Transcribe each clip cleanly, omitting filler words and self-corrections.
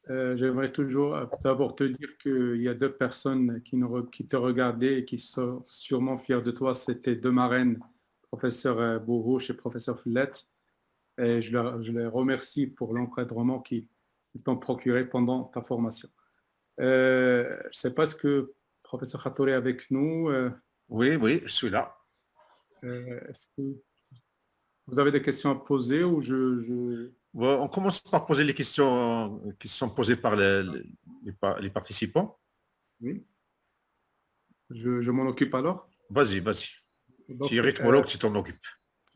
J'aimerais toujours d'abord te dire qu'il y a deux personnes qui te regardaient et qui sont sûrement fiers de toi. C'était deux marraines, professeur Bourrouche et professeur Foulette. Et je les remercie pour l'encadrement qu'ils t'ont procuré pendant ta formation. Je ne sais pas ce que professeur Khatouri est avec nous. Oui, oui, je suis là. Est-ce que vous avez des questions à poser ou Bon, on commence par poser les questions qui sont posées par les participants. oui, je m'en occupe alors? Vas-y, vas-y. Tu es Donc, rythmologue, tu t'en occupes.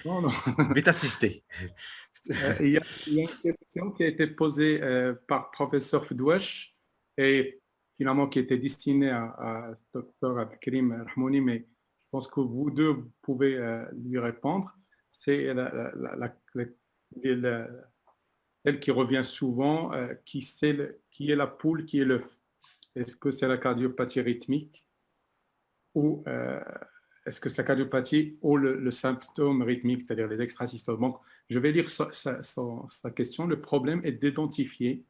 non, non. Vite assister. Il y a une question qui a été posée par professeur Fdouesh et finalement qui était destinée à docteur Abdelkrim Rahmouni, mais je pense que vous deux vous pouvez lui répondre. C'est celle qui revient souvent, qui est la poule, qui est l'œuf. Est-ce que c'est la cardiopathie rythmique ou est-ce que c'est la cardiopathie ou le symptôme rythmique, c'est-à-dire les extrasystoles? Donc, je vais lire sa question. Le problème est d'identifier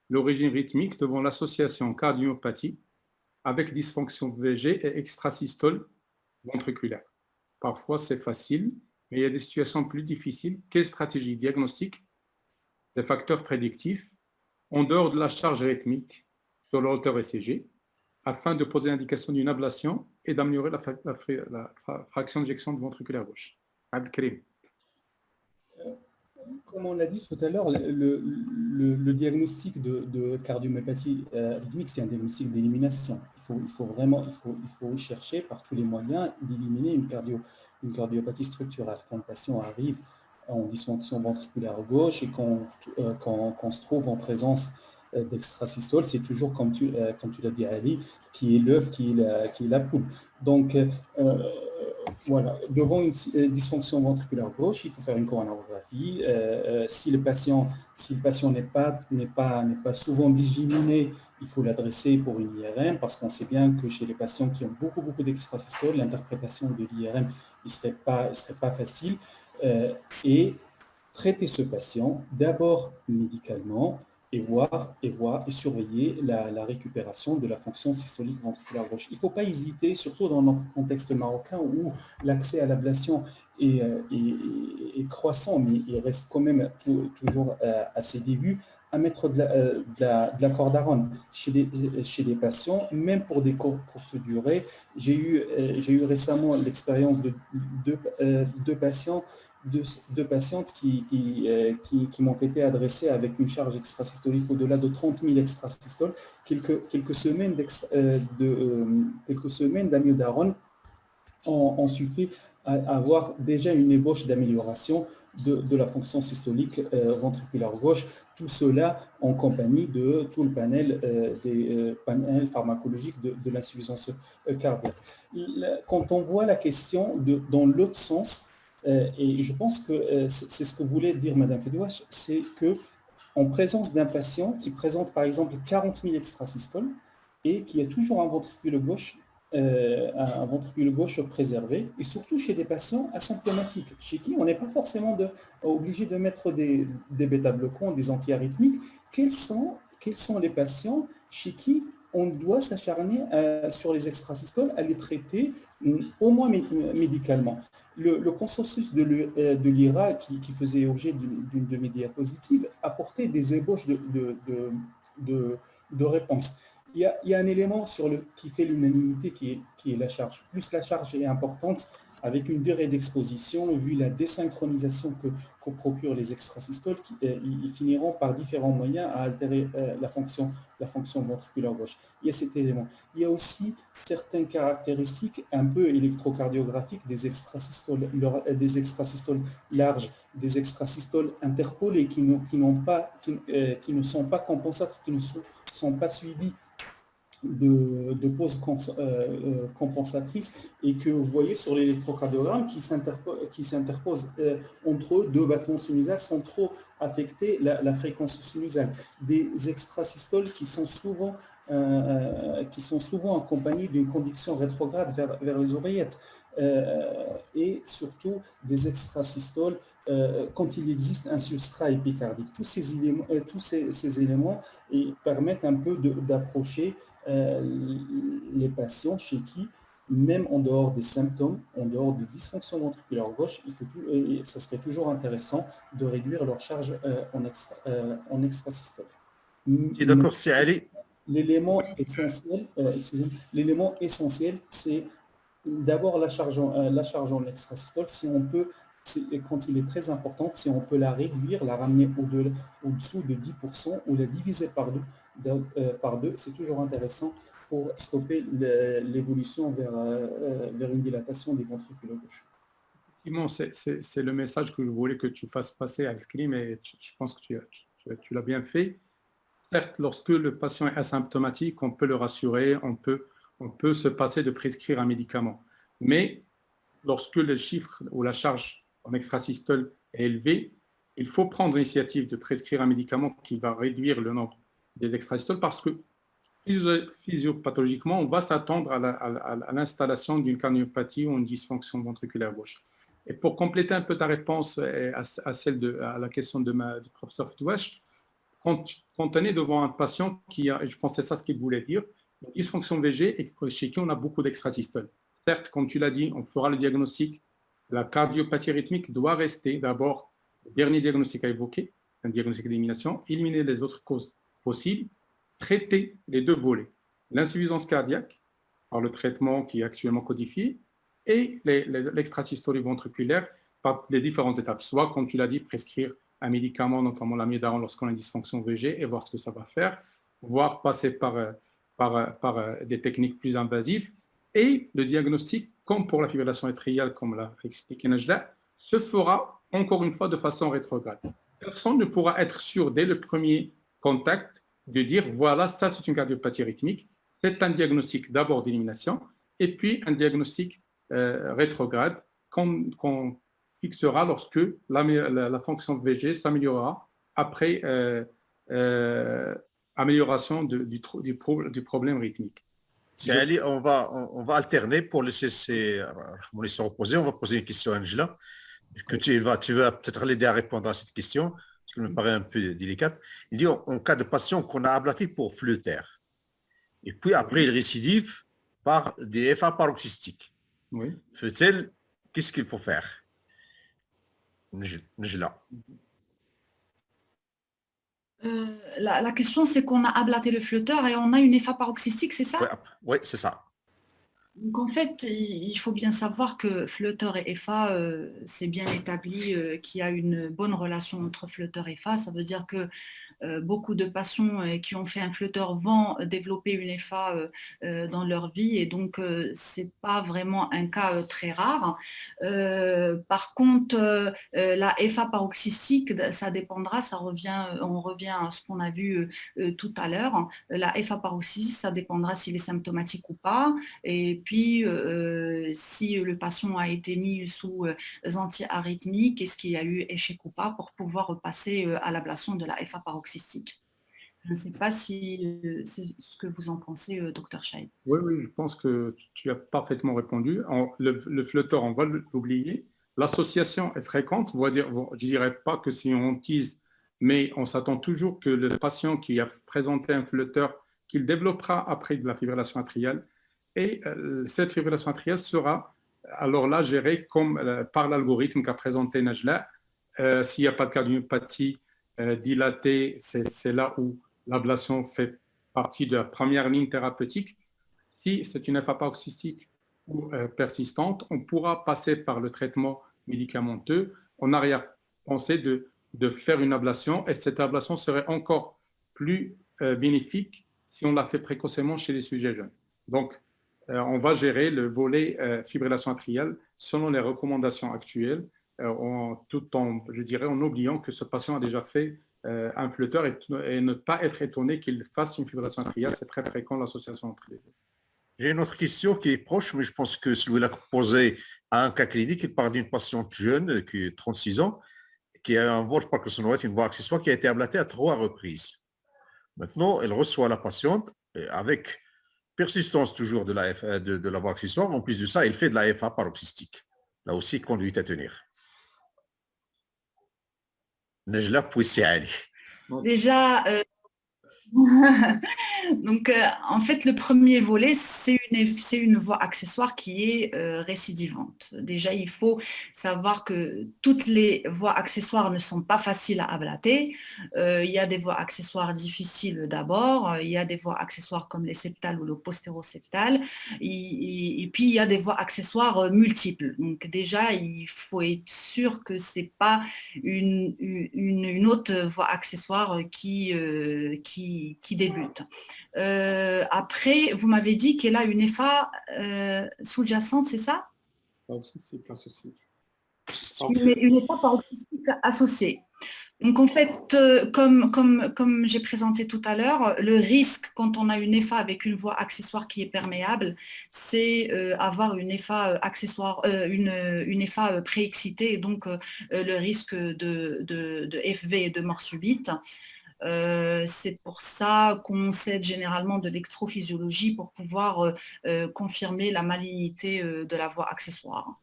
l'origine rythmique devant l'association cardiopathie avec dysfonction VG et extrasystole ventriculaire. Parfois, c'est facile, mais il y a des situations plus difficiles. Quelle stratégie diagnostique des facteurs prédictifs en dehors de la charge rythmique sur le hauteur ECG afin de poser l'indication d'une ablation et d'améliorer la fraction d'éjection de ventriculaire gauche? Abdelkrim. Comme on l'a dit tout à l'heure, le diagnostic de cardiomyopathie rythmique, c'est un diagnostic d'élimination. Il faut chercher par tous les moyens d'éliminer une cardiopathie structurelle. Quand le patient arrive en dysfonction ventriculaire gauche et qu'on se trouve en présence d'extrasystole, c'est toujours comme tu l'as dit Ali, qui est l'œuf, qui est la poule. Donc, voilà, devant une dysfonction ventriculaire gauche, il faut faire une coronarographie. Si le patient n'est pas souvent digiminé, il faut l'adresser pour une IRM parce qu'on sait bien que chez les patients qui ont beaucoup d'extrasystole, l'interprétation de l'IRM ne serait pas facile. Et traiter ce patient d'abord médicalement et surveiller la récupération de la fonction systolique ventriculaire gauche. Il ne faut pas hésiter, surtout dans notre contexte marocain où l'accès à l'ablation est croissant, mais il reste quand même toujours à ses débuts, à mettre de la cordarone chez les patients, même pour des courtes durées. J'ai eu récemment l'expérience de deux patients deux patientes qui m'ont été adressées avec une charge extrasystolique au-delà de 30 000 extrasystoles, quelques semaines d'amiodarone ont suffi à avoir déjà une ébauche d'amélioration de la fonction systolique ventriculaire gauche, tout cela en compagnie de tout le panel des panels pharmacologiques de l'insuffisance cardiaque. Quand on voit la question dans l'autre sens, et je pense que c'est ce que voulait dire Madame Fedouach, c'est que en présence d'un patient qui présente par exemple 40 000 extrasystoles et qui a toujours un ventricule gauche préservé, et surtout chez des patients asymptomatiques, chez qui on n'est pas forcément obligé de mettre des bêta-bloquants, des antiarythmiques. Quels sont les patients chez qui on doit s'acharner sur les extrasystoles, à les traiter au moins médicalement? Le consensus de l'IRA, qui faisait objet d'une de mes diapositives, apportait des ébauches de réponses. Il y a un élément qui fait l'unanimité, qui est la charge. Plus la charge est importante, avec une durée d'exposition, vu la désynchronisation que procurent les extrasystoles, ils finiront par différents moyens à altérer la fonction ventriculaire gauche. Il y a cet élément. Il y a aussi certaines caractéristiques un peu électrocardiographiques des extrasystoles larges, des extrasystoles interpolées qui ne sont pas compensatrices, qui ne sont pas suivies de pause compensatrice, et que vous voyez sur l'électrocardiogramme qui s'interpose entre deux battements sinusales sans trop affecter la fréquence sinusale. Des extrasystoles qui sont souvent accompagnés d'une conduction rétrograde vers les oreillettes, et surtout des extrasystoles quand il existe un substrat épicardique. Tous ces éléments permettent un peu d'approcher les patients chez qui, même en dehors des symptômes, en dehors de dysfonction ventriculaire gauche, ça serait toujours intéressant de réduire leur charge en extrasystole. Et d'accord, c'est allé. L'élément essentiel, c'est d'abord la charge en extrasystole. Si on peut, quand il est très important, si on peut la réduire, la ramener au-dessous de 10% ou la diviser par deux, c'est toujours intéressant pour stopper l'évolution vers une dilatation des ventricules gauche. Effectivement, c'est le message que je voulais que tu fasses passer à Al-Krim et je pense que tu l'as bien fait. Certes, lorsque le patient est asymptomatique, on peut le rassurer, on peut se passer de prescrire un médicament. Mais lorsque le chiffre ou la charge en extrasystole est élevée, il faut prendre l'initiative de prescrire un médicament qui va réduire le nombre des extrasystoles parce que physiopathologiquement, on va s'attendre à l'installation d'une cardiopathie ou une dysfonction ventriculaire gauche. Et pour compléter un peu ta réponse à la question du professeur Ftouache, quand on est devant un patient qui a, et je pense que c'est ça ce qu'il voulait dire, une dysfonction VG et chez qui on a beaucoup d'extrasystoles. Certes, comme tu l'as dit, on fera le diagnostic. La cardiopathie rythmique doit rester d'abord le dernier diagnostic à évoquer, un diagnostic d'élimination, éliminer les autres causes possibles, traiter les deux volets, l'insuffisance cardiaque par le traitement qui est actuellement codifié et l'extrasystolie ventriculaire par les différentes étapes. Soit, comme tu l'as dit, prescrire un médicament, notamment l'amiodarone, lorsqu'on a une dysfonction VG et voir ce que ça va faire, voire passer par des techniques plus invasives. Et le diagnostic, comme pour la fibrillation atriale, comme l'a expliqué Najla, se fera encore une fois de façon rétrograde. Personne ne pourra être sûr dès le premier contact de dire voilà, ça c'est une cardiopathie rythmique, c'est un diagnostic d'abord d'élimination et puis un diagnostic rétrograde qu'on fixera lorsque la fonction VG s'améliorera après amélioration du problème rythmique. Ali, on va alterner pour laisser reposer. On va poser une question à Angela. Que tu vas peut-être l'aider à répondre à cette question, parce qu'elle me paraît un peu délicate. Il dit en cas de patient qu'on a ablaté pour fleuter, et puis après il récidive par des FA paroxystiques. Oui. Fait-il, qu'est-ce qu'il faut faire? Angela. La question, c'est qu'on a ablaté le flotteur et on a une FA paroxystique, c'est ça? Oui, c'est ça. Donc en fait, il faut bien savoir que flotteur et FA, c'est bien établi qu'il y a une bonne relation entre flotteur et FA. Ça veut dire que beaucoup de patients qui ont fait un flotteur vont développer une FA dans leur vie et donc c'est pas vraiment un cas très rare. Par contre, la FA paroxystique, ça dépendra, on revient à ce qu'on a vu tout à l'heure. La FA paroxystique, ça dépendra s'il est symptomatique ou pas. Et puis, si le patient a été mis sous antiarythmiques, est-ce qu'il y a eu échec ou pas pour pouvoir passer à l'ablation de la FA paroxystique. Je ne sais pas si c'est ce que vous en pensez, Dr Chaib. Oui, je pense que tu as parfaitement répondu. Le flotteur, on va l'oublier. L'association est fréquente. Je ne dirais pas que si on tease, mais on s'attend toujours que le patient qui a présenté un flotteur, qu'il développera après de la fibrillation atriale, et cette fibrillation atriale sera alors là gérée par l'algorithme qu'a présenté Najla. S'il n'y a pas de cardiopathie dilatée, c'est là où l'ablation fait partie de la première ligne thérapeutique. Si c'est une FA paroxystique ou persistante, on pourra passer par le traitement médicamenteux en arrière-pensée de faire une ablation et cette ablation serait encore plus bénéfique si on la fait précocement chez les sujets jeunes. Donc, on va gérer le volet fibrillation atriale selon les recommandations actuelles, tout en oubliant que ce patient a déjà fait un flotteur et ne pas être étonné qu'il fasse une fibrillation atriale. C'est très fréquent l'association entre les deux. J'ai une autre question qui est proche, mais je pense que celui-là posé à un cas clinique, il parle d'une patiente jeune qui a 36 ans, qui a un vol parkinsonite, une voie accessoire qui a été ablatée à 3 reprises. Maintenant, elle reçoit la patiente avec persistance toujours de la voie accessoire. En plus de ça, elle fait de la FA paroxystique. Là aussi, conduite à tenir. Nejla Pouissi Ali. Déjà, donc, en fait, le premier volet, c'est une voie accessoire qui est récidivante. Déjà, il faut savoir que toutes les voies accessoires ne sont pas faciles à ablater. Il y a des voies accessoires difficiles d'abord, il y a des voies accessoires comme les septales ou le postéroseptal, et puis il y a des voies accessoires multiples. Donc, déjà, il faut être sûr que ce n'est pas une autre voie accessoire qui débute. Après, vous m'avez dit qu'elle a une EFA sous-jacente, c'est ça? Paroxystique associé. Une EFA paroxystique associée. Donc en fait, comme j'ai présenté tout à l'heure, le risque quand on a une EFA avec une voie accessoire qui est perméable, c'est avoir une EFA accessoire, une EFA préexcitée, et donc le risque de FV et de mort subite. C'est pour ça qu'on s'aide généralement de l'extrophysiologie pour pouvoir confirmer la malignité de la voie accessoire.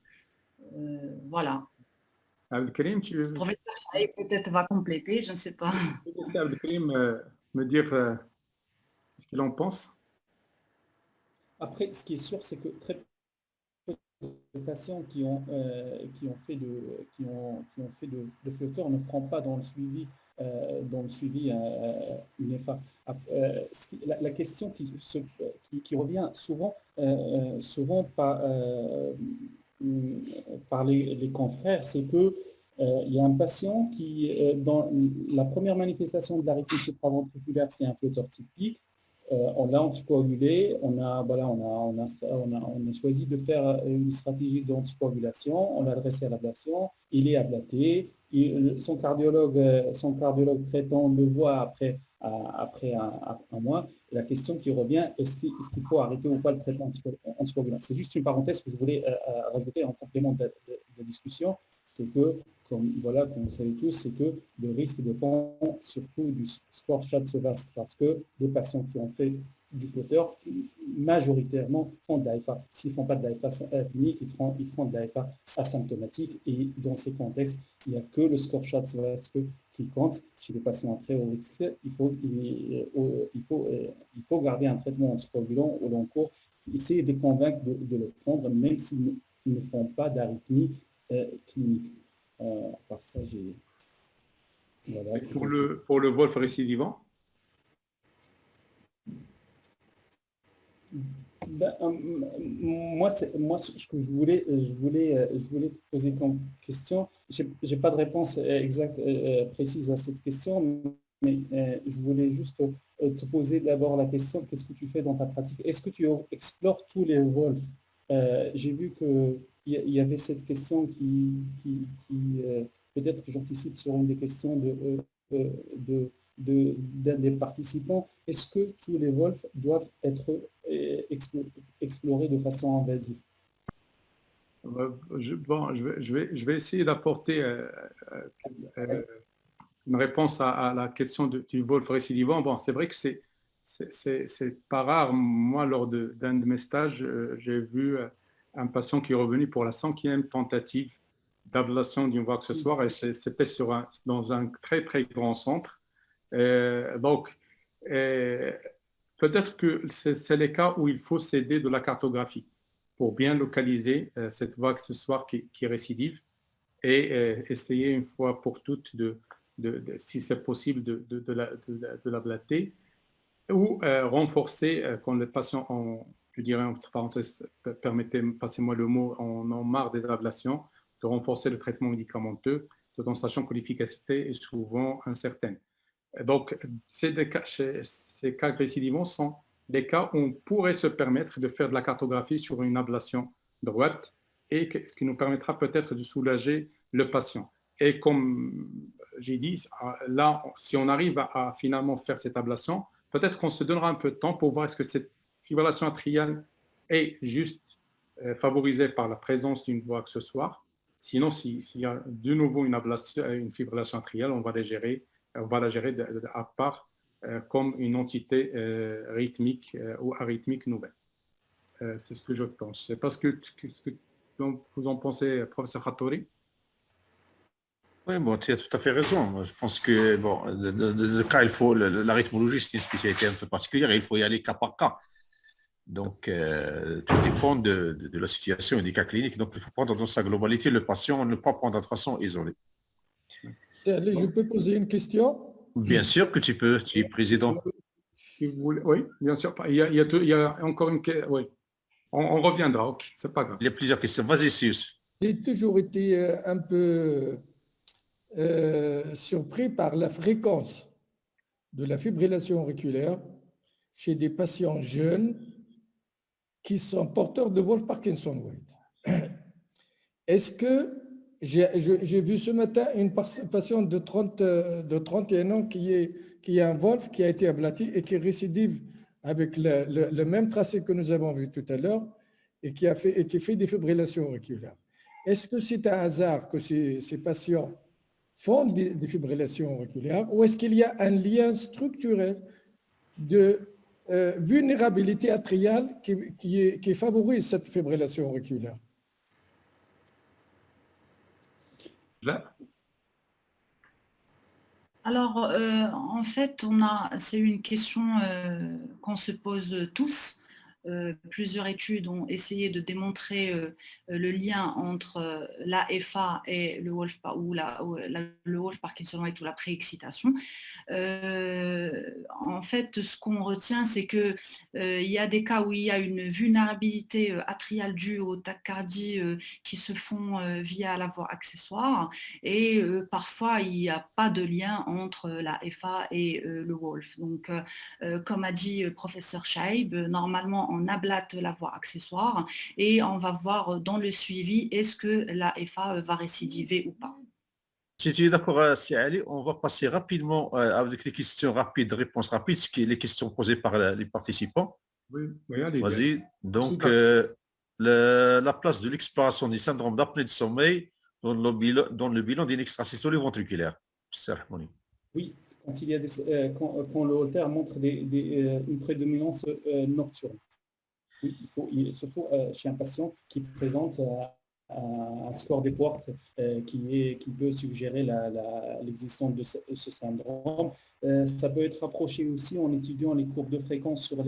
Voilà. Abdelkrim, Le professeur Chaïk peut-être va compléter, je ne sais pas. peux laisser Abdelkrim me dire ce qu'il en pense? Après, ce qui est sûr, c'est que très peu de patients qui ont fait de flotteurs ne feront pas dans le suivi une EFA. La question qui revient souvent par les confrères, c'est que il y a un patient qui, dans la première manifestation de l'arythmie supraventriculaire, c'est un flotteur typique. On l'a anticoagulé, on a choisi de faire une stratégie d'anticoagulation, on l'a adressé à l'ablation, il est ablaté, son cardiologue traitant le voit après un mois. Et la question qui revient, est-ce qu'il faut arrêter ou pas le traitement anticoagulant? C'est juste une parenthèse que je voulais rajouter en complément de la discussion, c'est que, comme vous savez tous, c'est que le risque dépend surtout du score SHATS-VASc, parce que les patients qui ont fait du flotteur, majoritairement font de l'AFA. S'ils ne font pas de l'AFA clinique, ils feront de l'AFA asymptomatique, et dans ces contextes, il n'y a que le score SHATS-VASc qui compte. Chez les patients très haut risque, il faut garder un traitement anticoagulant au long cours, essayer de les convaincre de le prendre, même s'ils ne font pas d'arythmie clinique. Par ça, Voilà, pour le Wolf récidivant? Moi, ce que je voulais te poser comme question, je n'ai pas de réponse exacte, précise à cette question, mais je voulais juste te poser d'abord la question, qu'est-ce que tu fais dans ta pratique? Est-ce que tu explores tous les Wolf? J'ai vu qu'il y avait cette question qui peut-être que j'anticipe sur une des questions d'un des participants. Est-ce que tous les Wolf doivent être explorés de façon invasive? Je vais essayer d'apporter une réponse à la question du Wolf récidivant. Bon, c'est vrai que c'est pas rare. Moi, lors d'un de mes stages, j'ai vu un patient qui est revenu pour la 100e tentative d'ablation d'une voie accessoire, et c'était dans un très très grand centre. Donc, peut-être que c'est les cas où il faut s'aider de la cartographie pour bien localiser cette voie accessoire qui récidive, et essayer une fois pour toutes si c'est possible de l'ablater, ou renforcer quand les patients ont, je dirais entre parenthèses, passez-moi le mot, en ont marre des ablations, de renforcer le traitement médicamenteux, tout en sachant que l'efficacité est souvent incertaine. Donc, ces cas récidivants sont des cas où on pourrait se permettre de faire de la cartographie sur une ablation droite, et ce qui nous permettra peut-être de soulager le patient. Et comme j'ai dit, là, si on arrive à finalement faire cette ablation, peut-être qu'on se donnera un peu de temps pour voir est-ce que cette fibrillation atriale est juste favorisée par la présence d'une voie accessoire. Sinon, s'il y a de nouveau une fibrillation atriale, on va la gérer à part comme une entité rythmique ou arythmique nouvelle. C'est ce que je pense. C'est parce que vous en pensez, professeur Hattori? Oui, bon, tu as tout à fait raison. Moi, je pense que, bon, dans ce cas, il faut, la rythmologie, c'est une spécialité un peu particulière et il faut y aller cas par cas. Donc, tout dépend de la situation et des cas cliniques. Donc, il faut prendre dans sa globalité le patient, ne pas prendre de façon isolée. Allez, je peux poser une question? Bien sûr que tu peux, tu es président. Si vous voulez, oui, bien sûr. Il y a encore une question. Oui, on reviendra. Ok, c'est pas grave. Il y a plusieurs questions. Vas-y, Sius. J'ai toujours été un peu surpris par la fréquence de la fibrillation auriculaire chez des patients jeunes qui sont porteurs de Wolff-Parkinson-White. Est-ce que j'ai vu ce matin une patiente de 31 ans qui a un Wolff qui a été ablati et qui récidive avec le même tracé que nous avons vu tout à l'heure et qui fait des fibrillations auriculaires. Est-ce que c'est un hasard que ces patients font des fibrillations auriculaires ou est-ce qu'il y a un lien structurel de vulnérabilité atriale qui favorise cette fibrillation auriculaire? Là, Alors, en fait, c'est une question qu'on se pose tous. Plusieurs études ont essayé de démontrer le lien entre l'AFA et le Wolff, le Wolff-Parkinson-White ou la préexcitation. En fait, ce qu'on retient, c'est qu'il y a des cas où il y a une vulnérabilité atriale due aux tachycardies qui se font via la voie accessoire et parfois il n'y a pas de lien entre la FA et le Wolff. Donc, comme a dit professeur Shaib, normalement on ablate la voie accessoire et on va voir dans le suivi est-ce que la FA va récidiver ou pas. Si tu es d'accord, Si Ali, on va passer rapidement avec les questions rapides, réponses rapides, ce qui est les questions posées par les participants. oui, oui, allez-y. Vas-y. Donc, D'accord. la place de l'exploration du syndrome d'apnée de sommeil dans le bilan d'une extrasystolie ventriculaire. Oui, quand, il y a quand le Holter montre une prédominance nocturne. Oui, surtout chez un patient qui présente un score des portes qui peut suggérer l'existence de ce syndrome. Ça peut être approché aussi en étudiant les courbes de fréquence sur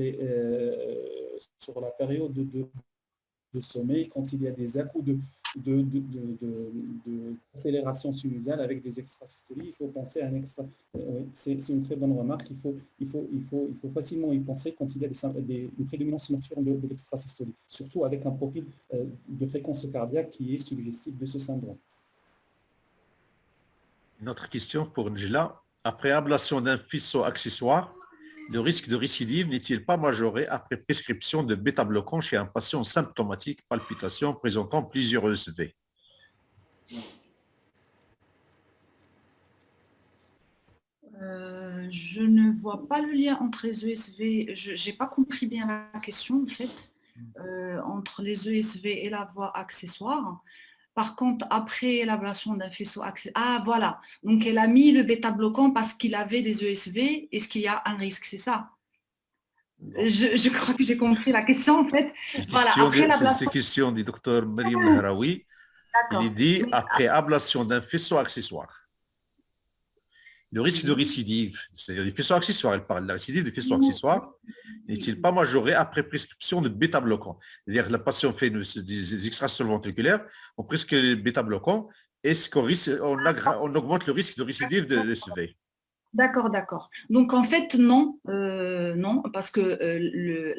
la période de sommeil quand il y a des à-coups d'accélération sinusale avec des extrasystolies. Il faut penser à un extra. C'est une très bonne remarque. Il faut facilement y penser quand il y a une prédominance nocturne de l'extrasystolie, surtout avec un profil de fréquence cardiaque qui est suggestif de ce syndrome. Une autre question pour Njla. Après ablation d'un faisceau accessoire, le risque de récidive n'est-il pas majoré après prescription de bêta-bloquant chez un patient symptomatique, palpitation présentant plusieurs ESV? Je ne vois pas le lien entre les ESV. Je n'ai pas compris bien la question, en fait, entre les ESV et la voie accessoire. Par contre, après l'ablation d'un faisceau accessoire, ah voilà, donc elle a mis le bêta-bloquant parce qu'il avait des ESV. Est-ce qu'il y a un risque? C'est ça? Je crois que j'ai compris la question, en fait. Voilà, après l'ablation... C'est une question du docteur Mariam Lahraoui. Il dit, après ablation d'un faisceau accessoire, le risque de récidive, c'est-à-dire des faisceaux accessoires, elle parle de la récidive des faisceaux accessoires, n'est-il pas majoré après prescription de bêta-bloquant? C'est-à-dire que la patient fait des extrasystoles ventriculaires, on prescrit les bêta-bloquants, est-ce qu'on augmente le risque de récidive de l'ESV? D'accord, d'accord. Donc, en fait, non, non, parce que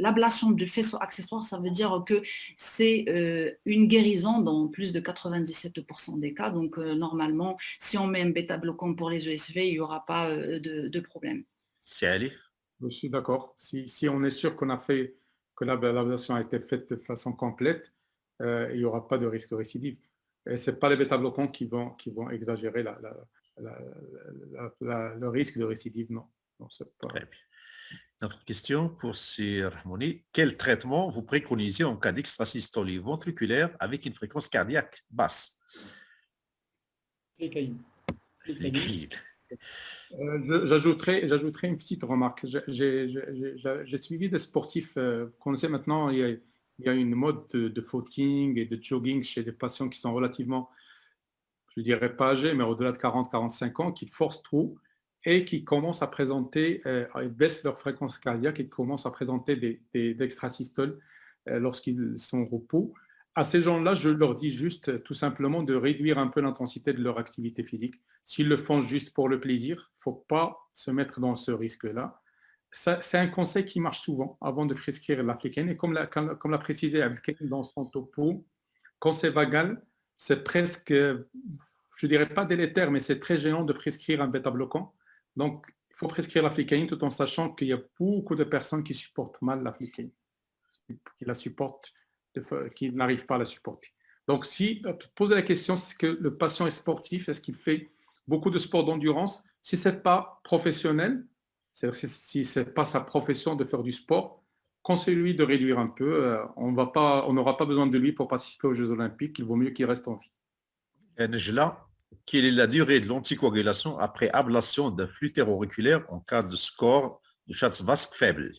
l'ablation du faisceau accessoire, ça veut dire que c'est une guérison dans plus de 97% des cas. Donc, normalement, si on met un bêta-bloquant pour les ESV, il n'y aura pas de problème. C'est Ali? Je suis d'accord. Si on est sûr que l'ablation a été faite de façon complète, il n'y aura pas de risque de récidive. Et ce n'est pas les bêta-bloquants qui vont exagérer le risque de récidive, non. Pas... Très bien. Notre question pour Sir Rahmouni. Quel traitement vous préconisez en cas d'extrasystolie ventriculaire avec une fréquence cardiaque basse? J'ajouterai une petite remarque. J'ai suivi des sportifs. Vous connaissez maintenant, il y a une mode de footing et de jogging chez des patients qui sont relativement, je ne dirais pas âgés, mais au-delà de 40-45 ans, qui forcent trop et qui commencent à présenter, ils baissent leur fréquence cardiaque et commencent à présenter des extrasystoles lorsqu'ils sont au repos. À ces gens-là, je leur dis juste tout simplement de réduire un peu l'intensité de leur activité physique. S'ils le font juste pour le plaisir, il ne faut pas se mettre dans ce risque-là. C'est un conseil qui marche souvent avant de prescrire l'africaine. Et comme l'a précisé Abdelkarim dans son topo, quand c'est vagal, c'est presque, je ne dirais pas délétère, mais c'est très gênant de prescrire un bêta-bloquant. Donc, il faut prescrire l'africaine tout en sachant qu'il y a beaucoup de personnes qui supportent mal l'africaine, qui la supportent, qui n'arrivent pas à la supporter. Donc, si tu poses la question, est-ce que le patient est sportif, est-ce qu'il fait beaucoup de sport d'endurance? Si ce n'est pas professionnel, c'est-à-dire si ce n'est pas sa profession de faire du sport, conseille-lui de réduire un peu. On n'aura pas besoin de lui pour participer aux Jeux Olympiques. Il vaut mieux qu'il reste en vie. Nejla, quelle est la durée de l'anticoagulation après ablation d'un flux auriculaire en cas de score de Schatzbask faible?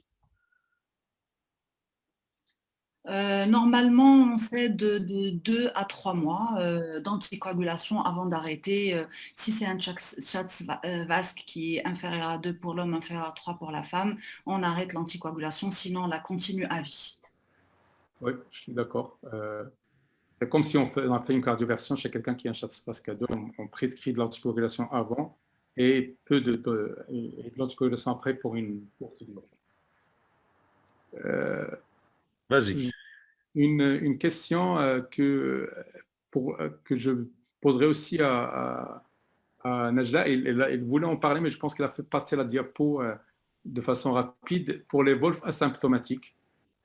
Normalement, on sait de 2 à 3 mois d'anticoagulation avant d'arrêter. Si c'est un Schatzbask qui est inférieur à 2 pour l'homme, inférieur à 3 pour la femme, on arrête l'anticoagulation, sinon on la continue à vie. Oui, je suis d'accord. C'est comme si on a fait une cardioversion chez quelqu'un qui a un Schatzbask à 2, on prescrit de l'anticoagulation avant et de l'anticoagulation après pour une courte durée. Vas-y. Une question que je poserai aussi à Najla. Elle voulait en parler, mais je pense qu'elle a fait passer la diapo de façon rapide. Pour les Wolf asymptomatiques,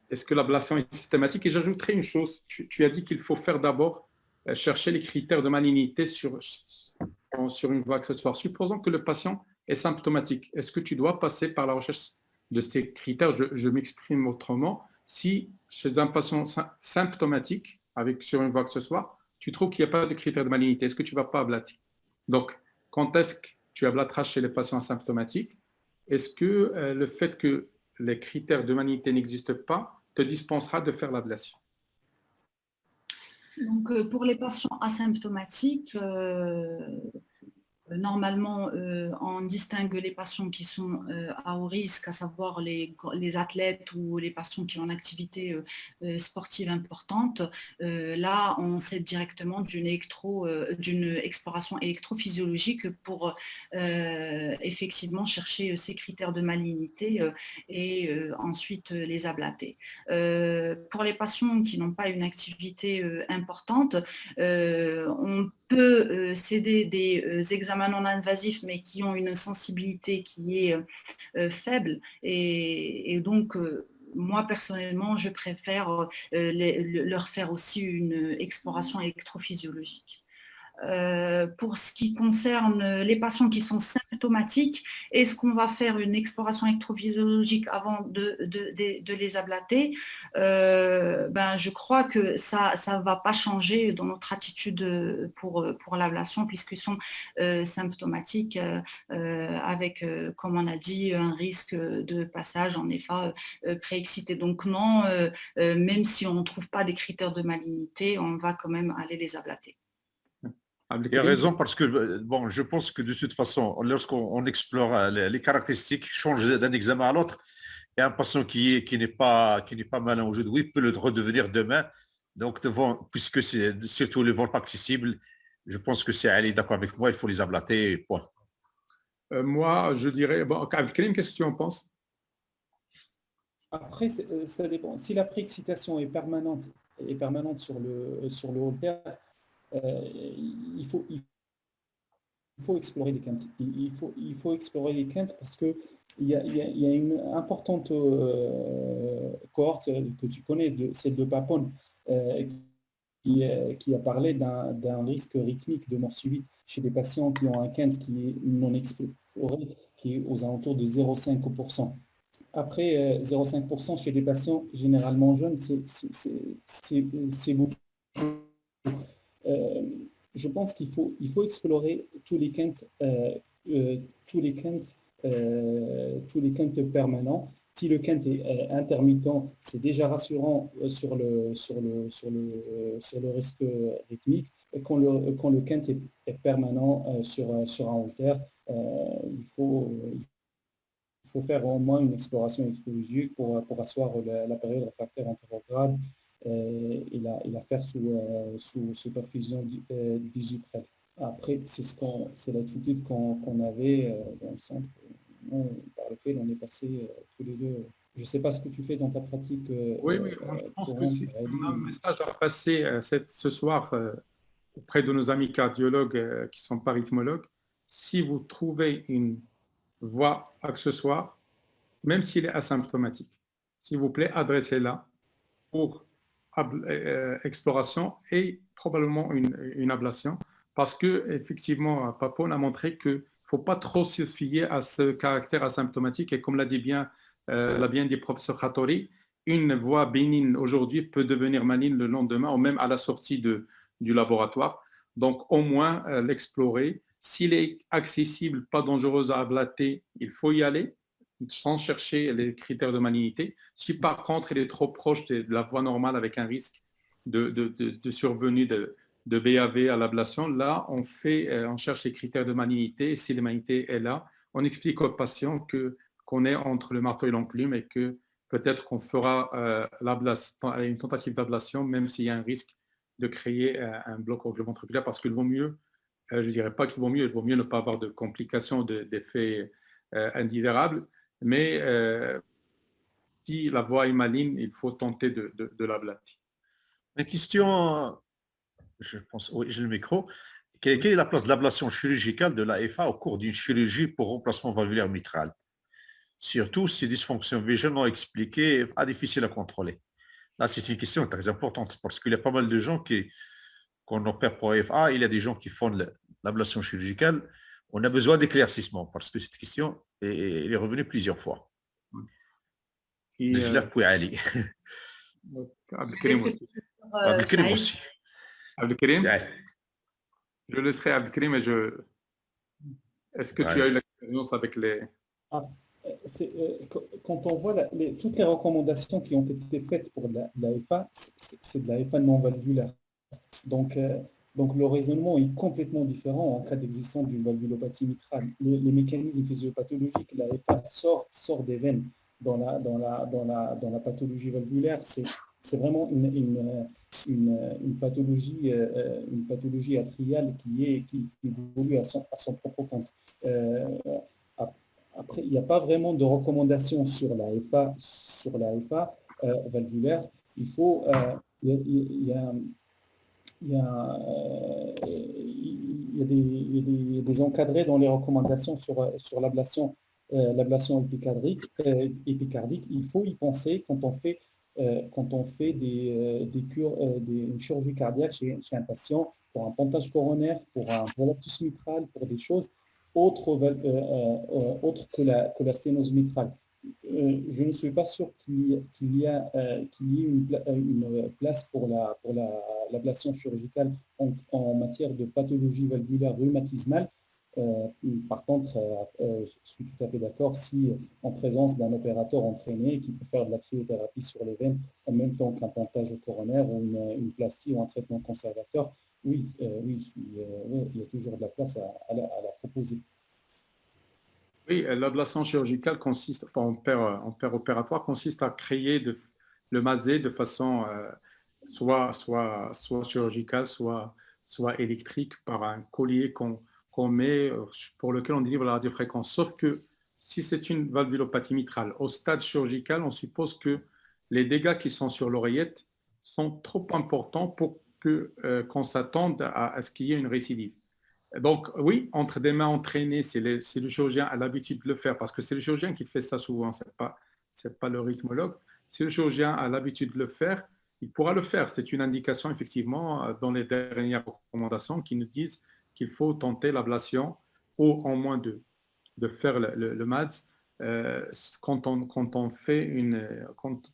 est-ce que l'ablation est systématique? Et j'ajouterai une chose. Tu as dit qu'il faut faire d'abord chercher les critères de malignité sur une voie accessoire. Supposons que le patient est symptomatique. Est-ce que tu dois passer par la recherche de ces critères? Je m'exprime autrement. Si chez un patient symptomatique, sur une voie accessoire, tu trouves qu'il n'y a pas de critères de malignité, est-ce que tu ne vas pas ablater? Donc, quand est-ce que tu ablatteras chez les patients asymptomatiques? Est-ce que le fait que les critères de malignité n'existent pas te dispensera de faire l'ablation? Donc, pour les patients asymptomatiques, normalement, on distingue les patients qui sont à haut risque, à savoir les athlètes ou les patients qui ont une activité sportive importante. Là, on s'aide directement d'une exploration électrophysiologique pour effectivement chercher ces critères de malignité et ensuite les ablater. Pour les patients qui n'ont pas une activité importante, on peut céder des examens non invasifs mais qui ont une sensibilité qui est faible et donc moi personnellement je préfère leur faire aussi une exploration électrophysiologique. Pour ce qui concerne les patients qui sont symptomatiques, est-ce qu'on va faire une exploration électrophysiologique avant de les ablater? Je crois que ça ne va pas changer dans notre attitude pour l'ablation puisqu'ils sont symptomatiques avec, comme on a dit, un risque de passage en effet préexcité. Donc non, même si on ne trouve pas des critères de malignité, on va quand même aller les ablater. Il a raison parce que, bon, je pense que de toute façon, lorsqu'on explore les caractéristiques, change d'un examen à l'autre, et un patient qui n'est pas malin aujourd'hui peut le redevenir demain. Donc, puisque c'est surtout les vols pas accessibles, je pense que c'est Ali d'accord avec moi, il faut les ablater, point. Moi, je dirais, bon, Abdelkarim, qu'est-ce que tu en penses? Après, ça dépend. Si la préexcitation est permanente sur le Holter, il faut explorer les quintes. Il faut explorer les quintes parce que il y a une importante cohorte que tu connais, celle de Papon, qui a parlé d'un risque rythmique de mort subite chez des patients qui ont un quinte qui est non exploré, qui est aux alentours de 0,5%. Après, 0,5% chez des patients généralement jeunes, c'est beaucoup. Je pense qu'il faut explorer tous les quintes permanents. Si le quinte est intermittent, c'est déjà rassurant sur le risque rythmique. quand le quint est permanent sur un haltère, il faut faire au moins une exploration histologique pour asseoir la période réfractaire antérograde et la faire sous perfusion disuprale. Après, c'est l'attitude qu'on avait dans le centre par lequel on est passé tous les deux. Je ne sais pas ce que tu fais dans ta pratique. Oui, moi, je pense que si on a un message à passer ce soir auprès de nos amis cardiologues qui ne sont pas rythmologues, si vous trouvez une voie accessoire, même s'il est asymptomatique, s'il vous plaît, adressez-la pour exploration et probablement une ablation, parce que effectivement, Papon a montré qu'il ne faut pas trop se fier à ce caractère asymptomatique, et comme l'a bien dit le professeur Khattori, une voie bénigne aujourd'hui peut devenir maligne le lendemain ou même à la sortie du laboratoire. Donc, au moins l'explorer. S'il est accessible, pas dangereux à ablater, il faut y aller sans chercher les critères de malignité. Si par contre il est trop proche de la voie normale avec un risque de survenue de BAV à l'ablation, là on cherche les critères de malignité, et si la malignité est là, on explique au patient qu'on est entre le marteau et l'enclume et que peut-être qu'on fera une tentative d'ablation même s'il y a un risque de créer un bloc orgulo-ventriculaire, parce qu'il vaut mieux, je ne dirais pas qu'il vaut mieux, il vaut mieux ne pas avoir de complications, d'effets indésirables, mais si la voie est maligne, il faut tenter de l'ablater. Une question, je pense, oui, j'ai le micro. Quelle est la place de l'ablation chirurgicale de l'AFA au cours d'une chirurgie pour remplacement valvulaire mitral? Surtout si dysfonction visuelle non expliquée est difficile à contrôler. Là, c'est une question très importante parce qu'il y a pas mal de gens qu'on opère pour AFA, il y a des gens qui font l'ablation chirurgicale. On a besoin d'éclaircissement parce que cette question est revenue plusieurs fois. نجلك وعلي عبد الكريم aussi. عبد الكريم, je laisserai Abd Karim et est-ce que tu as eu l'expérience avec les... Quand on voit toutes les recommandations qui ont été faites pour l'AFA, c'est de l'AFA non valvulaire. Donc le raisonnement est complètement différent en cas d'existence d'une valvulopathie mitrale. Les mécanismes physiopathologiques, l'AFA sort des veines dans la pathologie valvulaire. C'est vraiment une pathologie atriale qui évolue à son propre compte. Après, il n'y a pas vraiment de recommandations sur l'AFA valvulaire. Il y a des encadrés dans les recommandations sur l'ablation épicardique. Il faut y penser quand on fait une chirurgie cardiaque chez un patient pour un pontage coronaire, pour un prolapsus mitral, pour des choses autres que la sténose mitrale. Je ne suis pas sûr qu'il y ait une place pour l'ablation chirurgicale en matière de pathologie valvulaire rhumatismale. Par contre, je suis tout à fait d'accord si en présence d'un opérateur entraîné qui peut faire de la cryothérapie sur les veines en même temps qu'un pontage coronaire ou une plastie ou un traitement conservateur, oui, il y a toujours de la place à la proposer. Oui, l'ablation chirurgicale consiste, en paire opératoire, consiste à créer le masé de façon soit chirurgicale, soit électrique par un collier qu'on met, pour lequel on délivre la radiofréquence. Sauf que si c'est une valvulopathie mitrale, au stade chirurgical, on suppose que les dégâts qui sont sur l'oreillette sont trop importants pour qu'on s'attende à ce qu'il y ait une récidive. Donc oui, entre des mains entraînées, si le chirurgien a l'habitude de le faire, parce que c'est le chirurgien qui fait ça souvent, c'est pas le rythmologue. Si le chirurgien a l'habitude de le faire, il pourra le faire. C'est une indication effectivement dans les dernières recommandations qui nous disent qu'il faut tenter l'ablation ou au moins de faire le MADS quand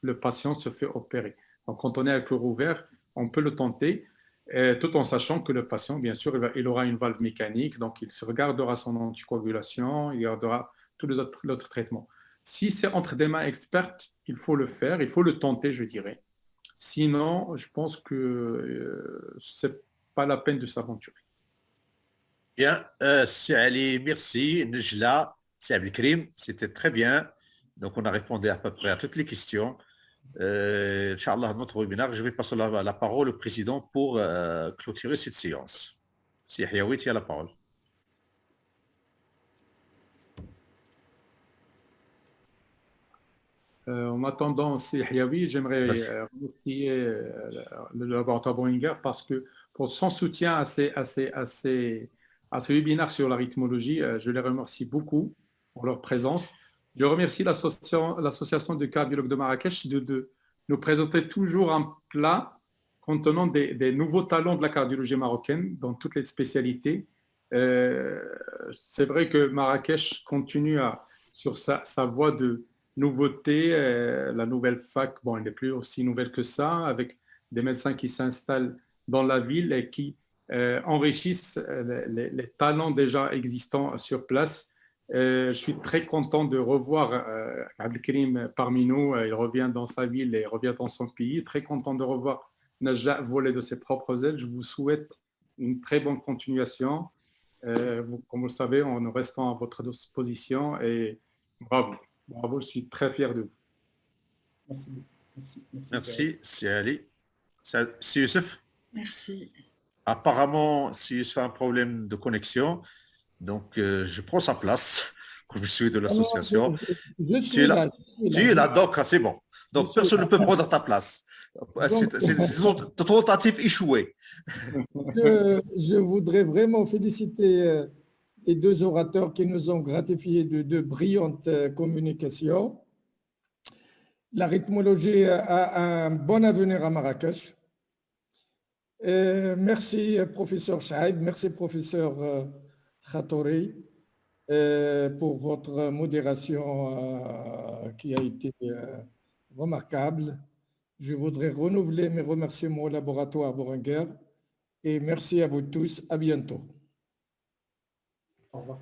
le patient se fait opérer. Donc quand on est avec le ouvert, on peut le tenter, tout en sachant que le patient, bien sûr, il aura une valve mécanique, donc il se regardera son anticoagulation, il regardera tous les autres traitements. Si c'est entre des mains expertes, il faut le faire, il faut le tenter, je dirais. Sinon, je pense que c'est pas la peine de s'aventurer. Bien, c'est Ali, merci. Nejla, c'est Abdelkrim, c'était très bien. Donc, on a répondu à peu près à toutes les questions. Inch'Allah, notre webinaire, je vais passer la parole au président pour clôturer cette séance. Si Yahiaoui, tu as la parole. En attendant, c'est Yahiaoui, j'aimerais remercier le laboratoire Boehringer parce que pour son soutien à ce webinaire sur la rythmologie, je les remercie beaucoup pour leur présence. Je remercie l'association de cardiologues de Marrakech de nous présenter toujours un plat contenant des nouveaux talents de la cardiologie marocaine dans toutes les spécialités. C'est vrai que Marrakech continue sur sa voie de nouveauté, la nouvelle fac, bon, elle n'est plus aussi nouvelle que ça, avec des médecins qui s'installent dans la ville et qui enrichissent les talents déjà existants sur place. Je suis très content de revoir Abdelkrim parmi nous. Il revient dans sa ville et revient dans son pays. Très content de revoir Najla voler de ses propres ailes. Je vous souhaite une très bonne continuation. Comme vous le savez, en restant à votre disposition et bravo. Bravo, je suis très fier de vous. Merci. Merci, c'est Ali. C'est Youssef. Merci. Apparemment, c'est Youssef a un problème de connexion. Donc, je prends sa place, comme je suis de l'association. Je suis là. Tu es là, donc c'est bon. Donc, personne ne peut prendre ta place. C'est une tentative échouée. Je voudrais vraiment féliciter les deux orateurs qui nous ont gratifié de brillantes communications. La rythmologie a un bon avenir à Marrakech. Merci, professeur Chaïd, merci, professeur Khatouri, pour votre modération qui a été remarquable. Je voudrais renouveler mes remerciements au laboratoire Boehringer et merci à vous tous. À bientôt. Au revoir.